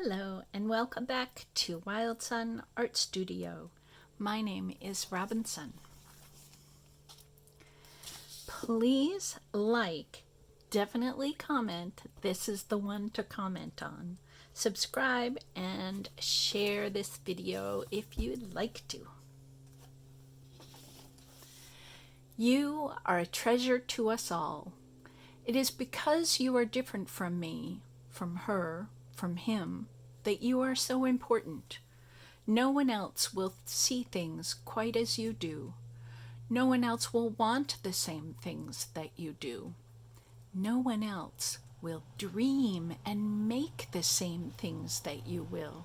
Hello and welcome back to Wildsunne Art Studio. My name is Robinsunne. Please definitely comment. This is the one to comment on. Subscribe and share this video if you'd like to. You are a treasure to us all. It is because you are different from me, from her, from him, that you are so important. No one else will see things quite as you do. No one else will want the same things that you do. No one else will dream and make the same things that you will.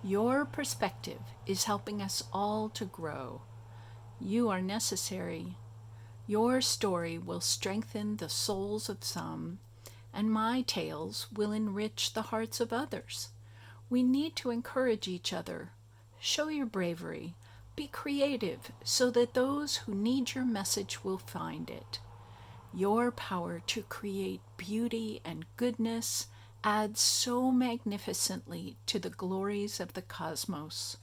Your perspective is helping us all to grow. You are necessary. Your story will strengthen the souls of some, and my tales will enrich the hearts of others. We need to encourage each other. Show your bravery. Be creative so that those who need your message will find it. Your power to create beauty and goodness adds so magnificently to the glories of the cosmos.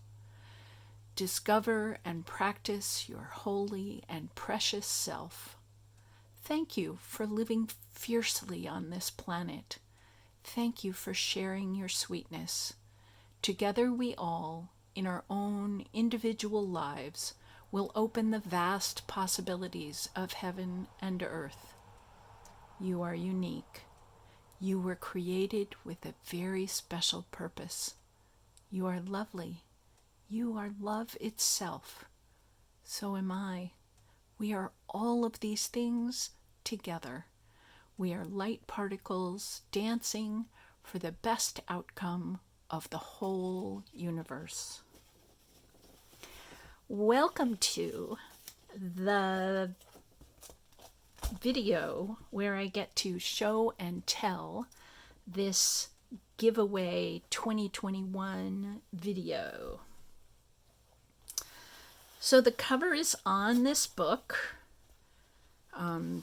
Discover and practice your holy and precious self. Thank you for living fiercely on this planet. Thank you for sharing your sweetness. Together we all, in our own individual lives, will open the vast possibilities of heaven and earth. You are unique. You were created with a very special purpose. You are lovely. You are love itself. So am I. We are all of these things together. We are light particles dancing for the best outcome of the whole universe. Welcome to the video where I get to show and tell this giveaway 2021 video. So the cover is on this book.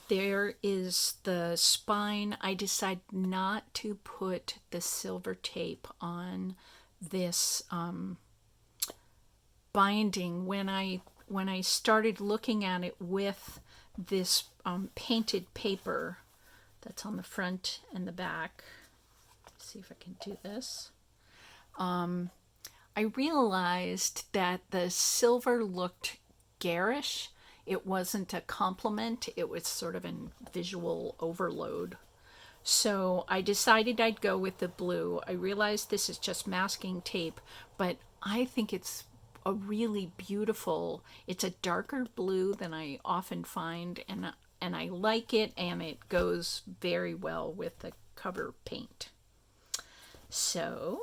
There is the spine. I decided not to put the silver tape on this binding when I started looking at it with this painted paper that's on the front and the back. Let's see if I can do this. I realized that the silver looked garish. It wasn't a compliment. It was sort of a visual overload. So I decided I'd go with the blue. I realized this is just masking tape, but I think it's a really beautiful, it's a darker blue than I often find, and I like it, and it goes very well with the cover paint. So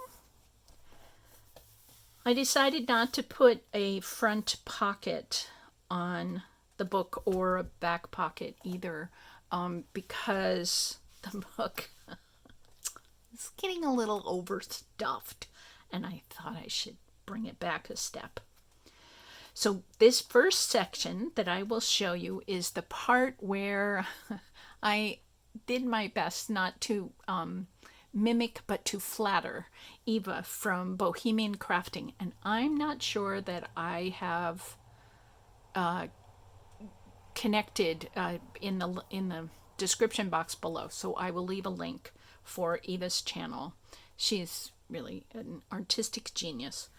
I decided not to put a front pocket on the book or a back pocket either, because the book is getting a little overstuffed, and I thought I should bring it back a step. So this first section that I will show you is the part where I did my best not to mimic but to flatter Eva from Bohemian Crafting, and I'm not sure that I have connected in the description box below, so I will leave a link for Eva's channel. She's really an artistic genius,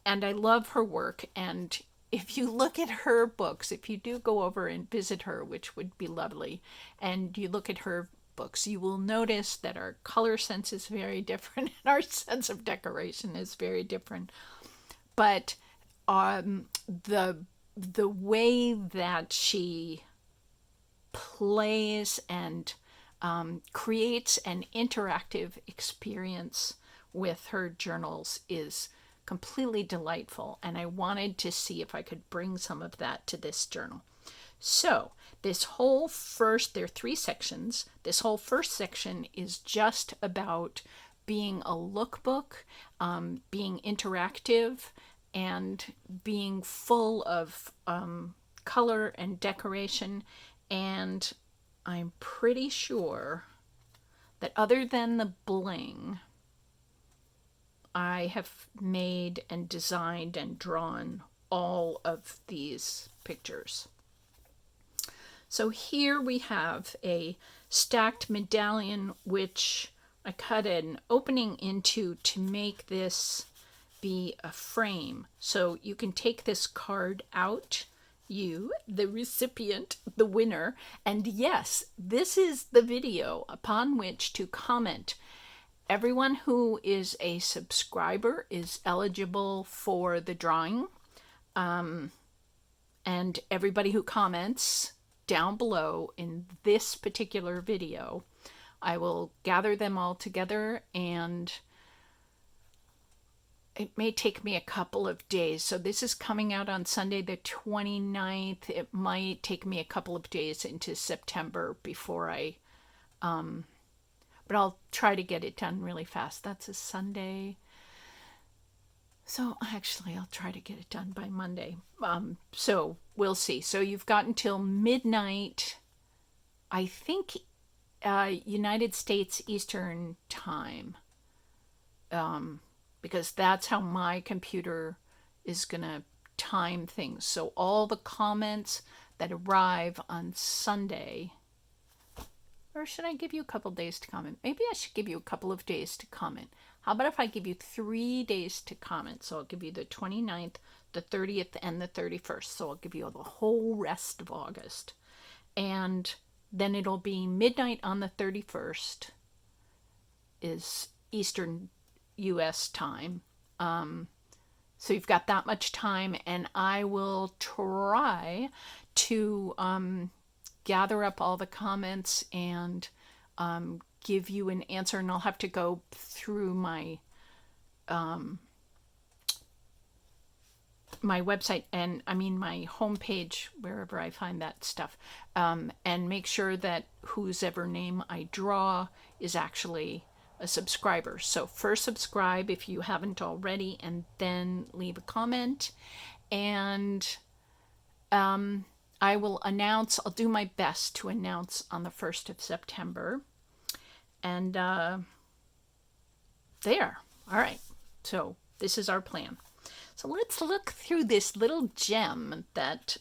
and I love her work. And if you look at her books, if you do go over and visit her, which would be lovely, and you look at her books, you will notice that our color sense is very different and our sense of decoration is very different. But the way that she plays and creates an interactive experience with her journals is completely delightful, and I wanted to see if I could bring some of that to this journal. So this whole there are 3 sections. This whole first section is just about being a lookbook, being interactive, and being full of color and decoration. And I'm pretty sure that other than the bling, I have made and designed and drawn all of these pictures. So here we have a stacked medallion, which I cut an opening into to make this be a frame. So you can take this card out, you, the recipient, the winner, and yes, this is the video upon which to comment. Everyone who is a subscriber is eligible for the drawing, and everybody who comments down below in this particular video, I will gather them all together, and it may take me a couple of days. So this is coming out on Sunday the 29th. It might take me a couple of days into September before but I'll try to get it done really fast. That's a Sunday. So actually, I'll try to get it done by Monday. So we'll see. So you've got until midnight, I think, United States Eastern Time, because that's how my computer is going to time things. So all the comments that arrive on Sunday, or should I give you a couple days to comment? Maybe I should give you a couple of days to comment. How about if I give you 3 days to comment? So I'll give you the 29th, the 30th, and the 31st. So I'll give you the whole rest of August. And then it'll be midnight on the 31st is Eastern U.S. time. So you've got that much time, and I will try to gather up all the comments and give you an answer, and I'll have to go through my my website, and I mean my homepage, wherever I find that stuff, and make sure that whose ever name I draw is actually a subscriber. So first subscribe if you haven't already, and then leave a comment, and I will announce, I'll do my best to announce on the 1st of September. And there. All right. So this is our plan. So let's look through this little gem that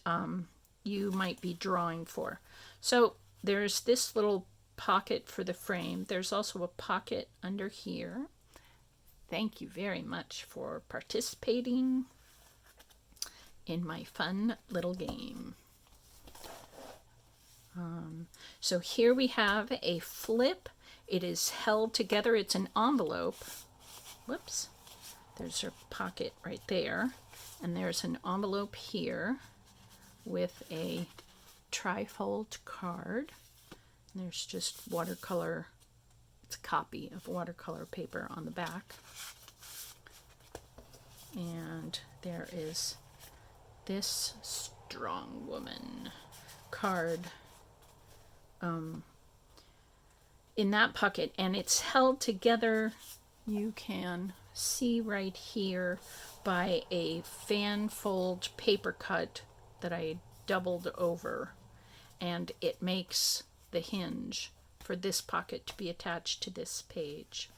you might be drawing for. So there's this little pocket for the frame. There's also a pocket under here. Thank you very much for participating in my fun little game. So here we have a flip. It is held together. It's an envelope. Whoops. There's her pocket right there. And there's an envelope here with a trifold card. And there's just watercolor. It's a copy of watercolor paper on the back. And there is this strong woman card in that pocket, and it's held together, you can see right here, by a fan fold paper cut that I doubled over, and it makes the hinge for this pocket to be attached to this page.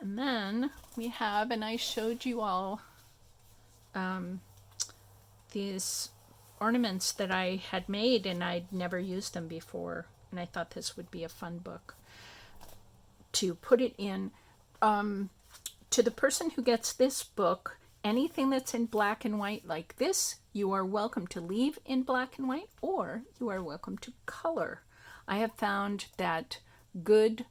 And then we have, and I showed you all these ornaments that I had made, and I'd never used them before, and I thought this would be a fun book to put it in. To the person who gets this book, anything that's in black and white like this, you are welcome to leave in black and white, or you are welcome to color. I have found that good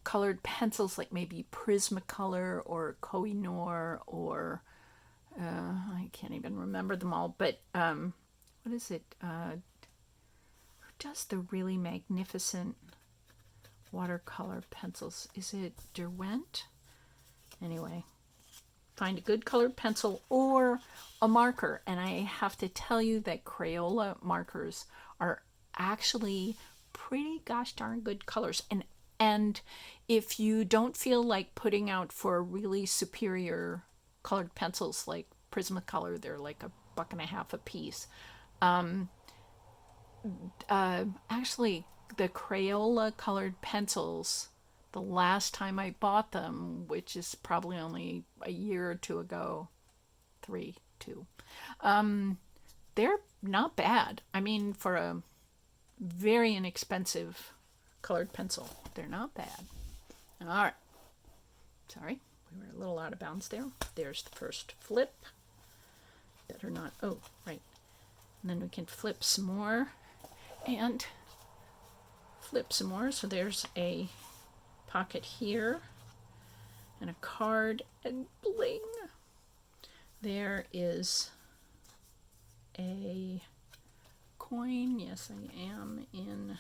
colored pencils, like maybe Prismacolor or Koh-i-Noor, or I can't even remember them all, but what is it? Who does the really magnificent watercolor pencils? Is it Derwent? Anyway, find a good colored pencil or a marker. And I have to tell you that Crayola markers are actually pretty gosh darn good colors. And if you don't feel like putting out for really superior colored pencils like Prismacolor, they're like $1.50 a piece. Actually, the Crayola colored pencils the last time I bought them, which is probably only a year or two ago, three, two, they're not bad. I mean, for a very inexpensive colored pencil, they're not bad. All right. Sorry, we were a little out of bounds there. There's the first flip. Better not. Oh, right. And then we can flip some more and flip some more. So there's a pocket here and a card and bling. There is a coin. Yes, I am in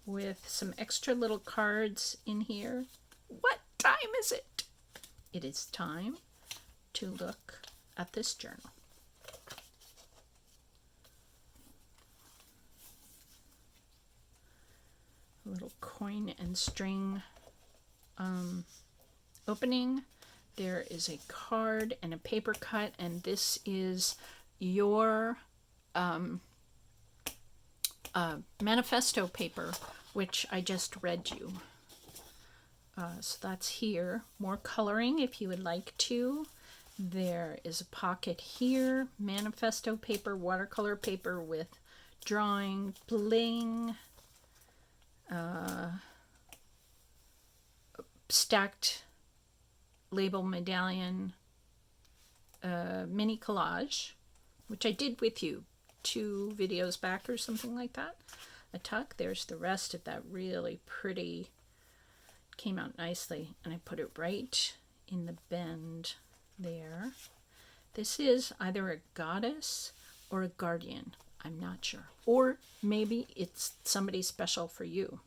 with some extra little cards in here. What time is it? It is time to look at this journal. A little coin and string opening. There is a card and a paper cut, and this is your manifesto paper, which I just read you. So that's here. More coloring if you would like to. There is a pocket here. Manifesto paper, watercolor paper with drawing, bling, stacked label medallion, mini collage, which I did with you 2 videos back or something like that. A tuck. There's the rest of that really pretty. Came out nicely, and I put it right in the bend there. This is either a goddess or a guardian. I'm not sure. Or maybe it's somebody special for you.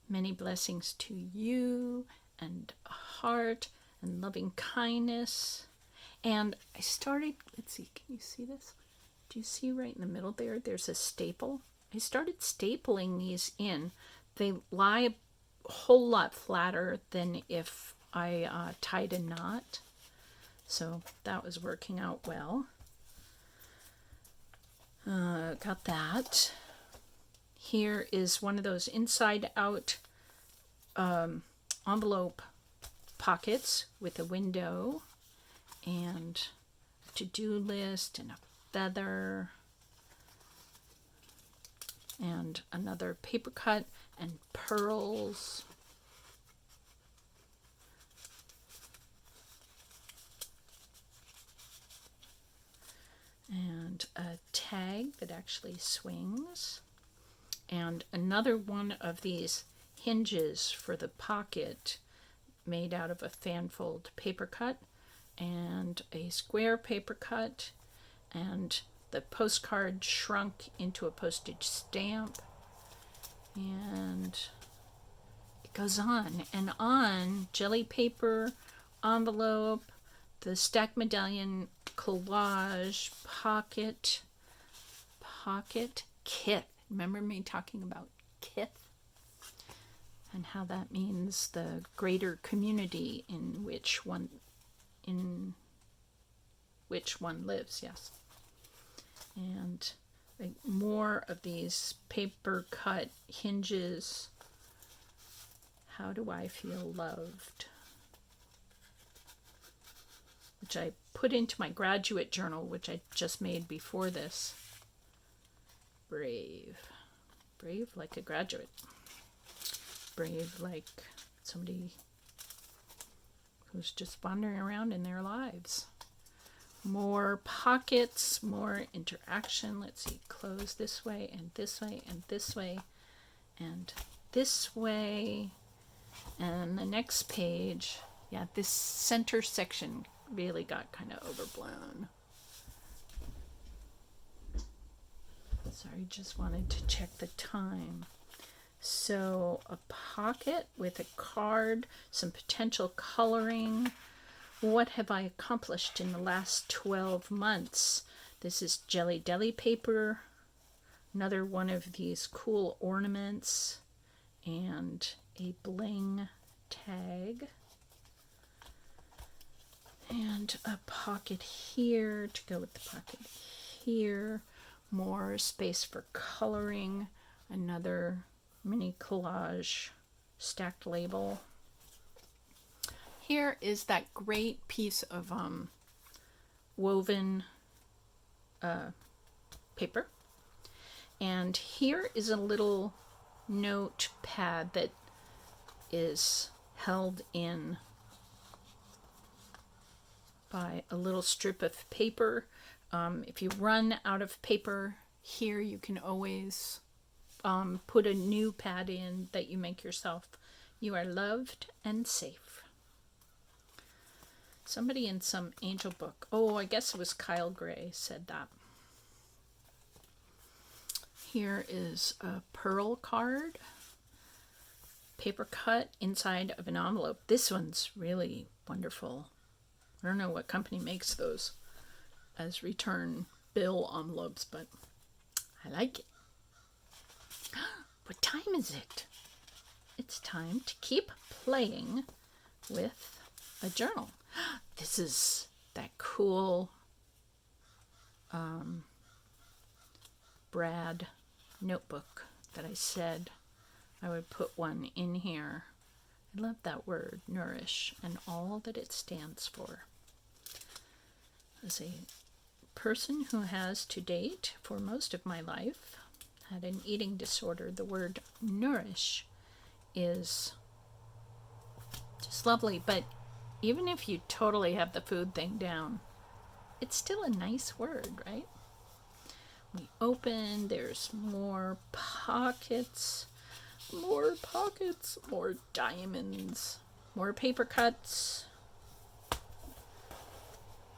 Many blessings to you, and a heart, and loving kindness. And I started, let's see, can you see this? Do you see right in the middle there? There's a staple. I started stapling these in. They lie a whole lot flatter than if I tied a knot. So that was working out well. Got that. Here is one of those inside out envelope pockets with a window and a to-do list and a feather and another paper cut and pearls. And a tag that actually swings. And another one of these hinges for the pocket made out of a fanfold paper cut and a square paper cut, and the postcard shrunk into a postage stamp, and it goes on and on. Jelly paper, envelope, the stack medallion collage, pocket, kith. Remember me talking about kith and how that means the greater community in which one lives. Yes. And like more of these paper cut hinges. How do I feel loved? Which I put into my graduate journal, which I just made before this. Brave like a graduate. Brave like somebody who's just wandering around in their lives. More pockets, more interaction. Let's see, close this way and this way and this way and this way. And the next page, yeah, this center section really got kind of overblown. Sorry, just wanted to check the time. So a pocket with a card, some potential coloring. What have I accomplished in the last 12 months? This is jelly deli paper, another one of these cool ornaments, and a bling tag. And a pocket here to go with the pocket here. More space for coloring. Another mini collage stacked label. Here is that great piece of woven paper. And here is a little notepad that is held in by a little strip of paper. If you run out of paper here, you can always put a new pad in that you make yourself. You are loved and safe. Somebody in some angel book, oh, I guess it was Kyle Gray, said that. Here is a pearl card, paper cut inside of an envelope. This one's really wonderful. I don't know what company makes those as return bill envelopes, but I like it. What time is it? It's time to keep playing with a journal. This is that cool Brad notebook that I said I would put one in here. I love that word, nourish, and all that it stands for. As a person who has to date for most of my life had an eating disorder, the word nourish is just lovely. But even if you totally have the food thing down, it's still a nice word, right? We open, there's more pockets, more diamonds, more paper cuts.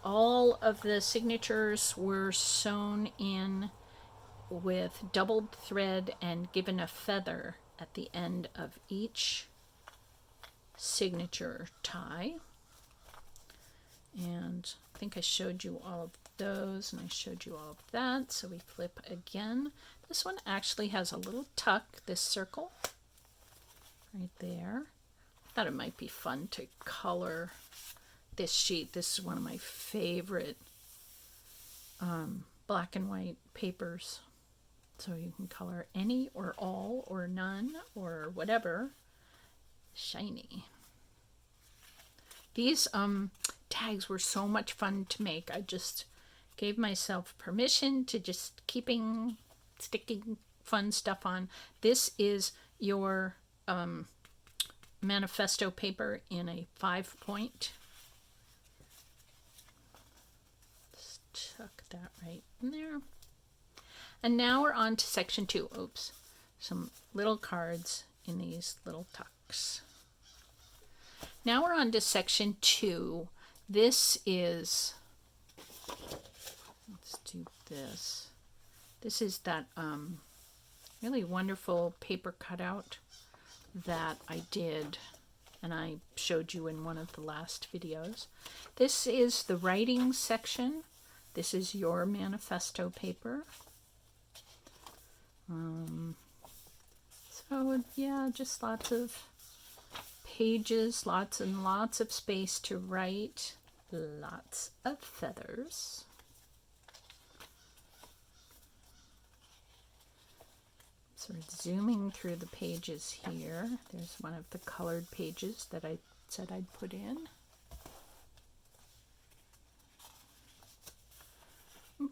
All of the signatures were sewn in with doubled thread and given a feather at the end of each signature tie. And I think I showed you all of those, and I showed you all of that. So we flip again. This one actually has a little tuck, this circle right there. I thought it might be fun to color this sheet. This is one of my favorite black and white papers. So you can color any or all or none or whatever. Shiny. These tags were so much fun to make. I just gave myself permission to just sticking fun stuff on. This is your manifesto paper in a 5-point. Just tuck that right in there. And now we're on to section 2. Oops. Some little cards in these little tucks. Now we're on to section 2. This is, let's do this. This is that really wonderful paper cutout that I did, and I showed you in one of the last videos. This is the writing section. This is your manifesto paper. So yeah, just lots of pages, lots and lots of space to write, lots of feathers. Sort of zooming through the pages here. There's one of the colored pages that I said I'd put in.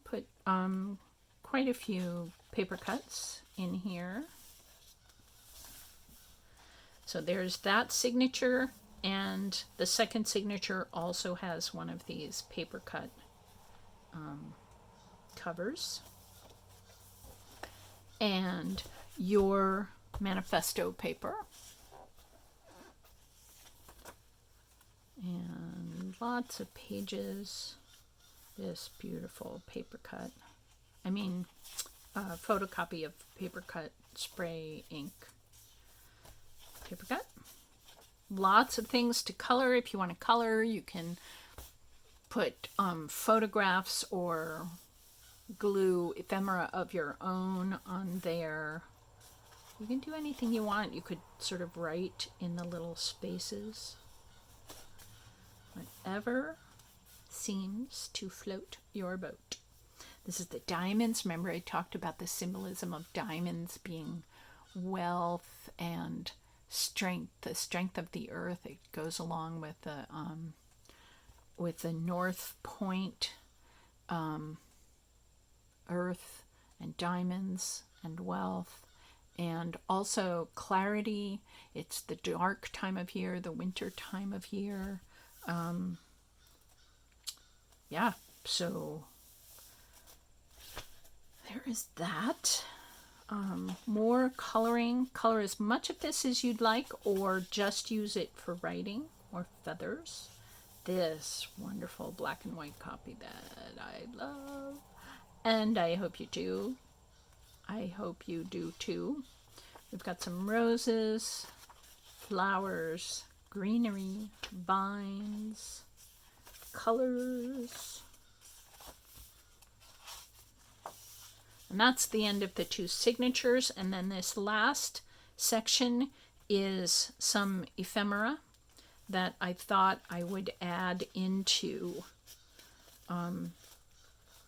Put quite a few paper cuts in here. So there's that signature, and the second signature also has one of these paper cut covers. And your manifesto paper. And lots of pages. This beautiful paper cut. I mean, photocopy of paper cut spray ink. Paper cut. Lots of things to color. If you want to color, you can put photographs or glue ephemera of your own on there. You can do anything you want. You could sort of write in the little spaces. Whatever seems to float your boat. This is the diamonds. Remember, I talked about the symbolism of diamonds being wealth and strength, the strength of the earth. It goes along with the North Point, earth and diamonds and wealth, and also clarity. It's the dark time of year, the winter time of year. Yeah, so there is that. More coloring. Color as much of this as you'd like, or just use it for writing or feathers. This wonderful black and white copy that I love. And I hope you do. I hope you do too. We've got some roses, flowers, greenery, vines, colors. And that's the end of the 2 signatures. And then this last section is some ephemera that I thought I would add into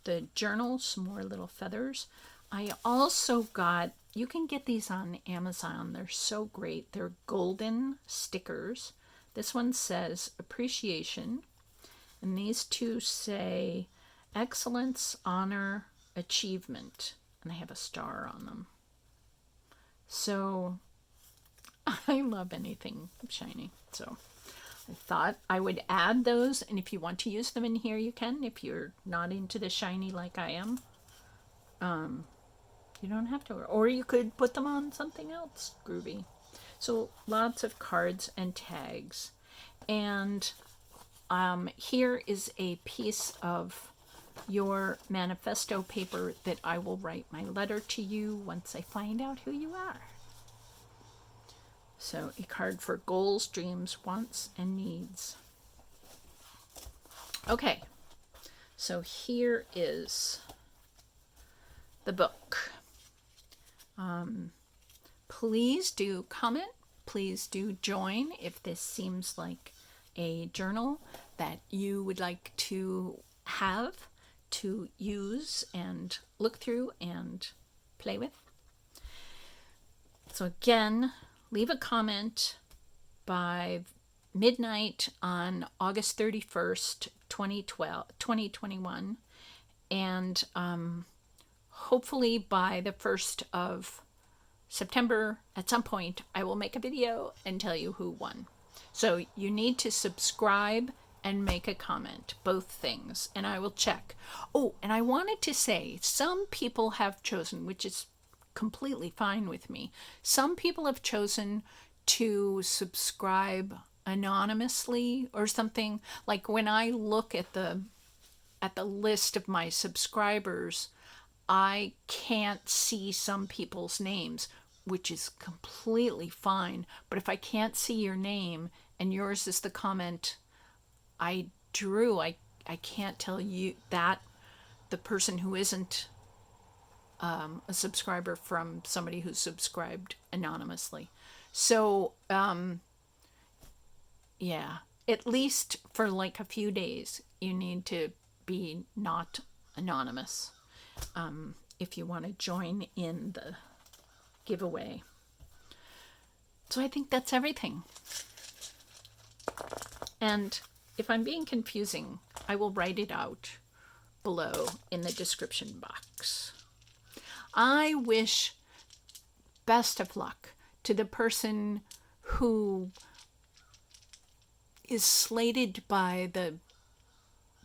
the journal, some more little feathers. I also got, you can get these on Amazon. They're so great. They're golden stickers. This one says appreciation. And these 2 say excellence, honor, achievement. And they have a star on them. So I love anything shiny. So I thought I would add those. And if you want to use them in here, you can. If you're not into the shiny like I am, you don't have to. Or you could put them on something else groovy. So lots of cards and tags. And here is a piece of your manifesto paper that I will write my letter to you once I find out who you are. So a card for goals, dreams, wants, and needs. Okay, so here is the book. Please do comment. Please do join if this seems like a journal that you would like to have, to use and look through and play with. So again, leave a comment by midnight on August 31st, 2021, and hopefully by the 1st of September, at some point, I will make a video and tell you who won. So you need to subscribe and make a comment, both things, and I will check. Oh, and I wanted to say, some people have chosen, which is completely fine with me, some people have chosen to subscribe anonymously or something. Like when I look at the list of my subscribers, I can't see some people's names, which is completely fine. But if I can't see your name and yours is the comment I drew, I can't tell you that the person who isn't a subscriber from somebody who subscribed anonymously. So, yeah, at least for like a few days, you need to be not anonymous if you want to join in the giveaway. So I think that's everything. And if I'm being confusing, I will write it out below in the description box. I wish best of luck to the person who is slated by the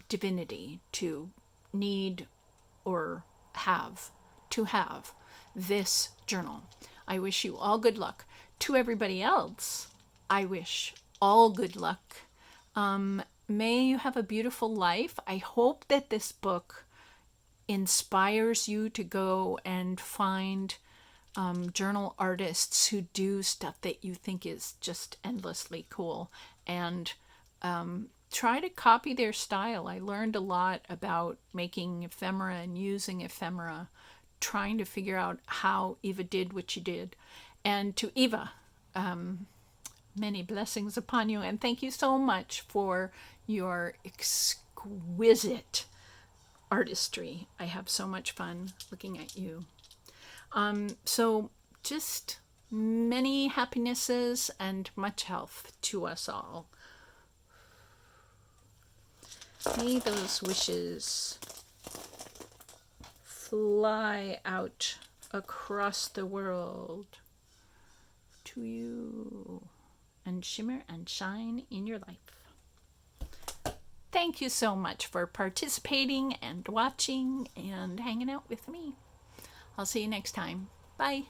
divinity to need or have this journal. I wish you all good luck. To everybody else, I wish all good luck. May you have a beautiful life. I hope that this book inspires you to go and find journal artists who do stuff that you think is just endlessly cool, and try to copy their style. I learned a lot about making ephemera and using ephemera, trying to figure out how Eva did what she did. And to Eva, many blessings upon you, and thank you so much for your exquisite artistry. I have so much fun looking at you. So just many happinesses and much health to us all. May those wishes fly out across the world to you and shimmer and shine in your life. Thank you so much for participating and watching and hanging out with me. I'll see you next time. Bye.